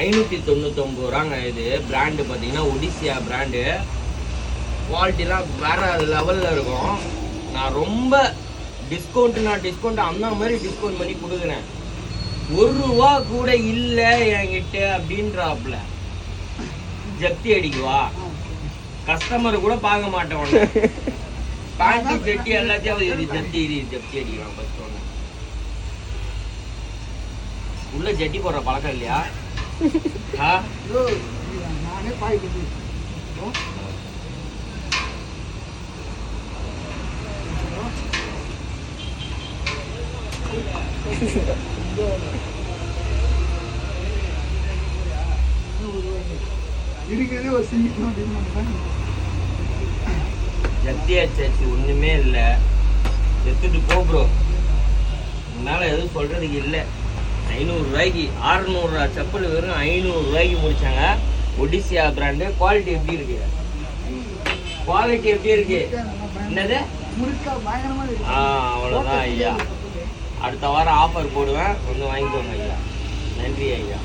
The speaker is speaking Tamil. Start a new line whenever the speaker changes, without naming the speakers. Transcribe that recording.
599 ரூபாங்க. இது பிராண்டு பார்த்தீங்கன்னா ஒடிசியா பிராண்டு. குவாலிட்டிலாம் வேற லெவலில் இருக்கும். நான் ரொம்ப டிஸ்கவுண்ட் அந்த மாதிரி டிஸ்கவுண்ட் பண்ணி கொடுக்குறேன். 1 ரூபா கூட இல்லை என்கிட்ட அப்படின்றாப்புல. ஜப்தி அடிக்குவா, கஸ்டமர் கூட பார்க்க மாட்டேன். பேண்ட் ஜட்டி எல்லாத்தையும் ஜப்தி அடிக்கிறான். ஃபர்ஸ்ட் ஒன்று உள்ள ஜட்டி போடுற பழக்கம் இல்லையா?
நானே பாய்க்கு இருக்கிறதே ஒரு சிங்கிக்கணும் அப்படின்னு
ஜப்தி ஆச்சு, ஒண்ணுமே இல்லை. எடுத்துட்டு போ ப்ரோ, என்னால எதுவும் சொல்றதுக்கு இல்லை. 500 ரூபாய்க்கு 600 ரூபா செப்பல் வெறும் 500 ரூபாய்க்கு முடிச்சாங்க. ஒடிசியா பிராண்டு. குவாலிட்டி எப்படி இருக்கு? குவாலிட்டி எப்படி இருக்கு? என்னது? அவ்வளோதான் ஐயா. அடுத்த வாரம் ஆஃபர் போடுவேன், வந்து வாங்கிக்கோங்க ஐயா. நன்றி ஐயா.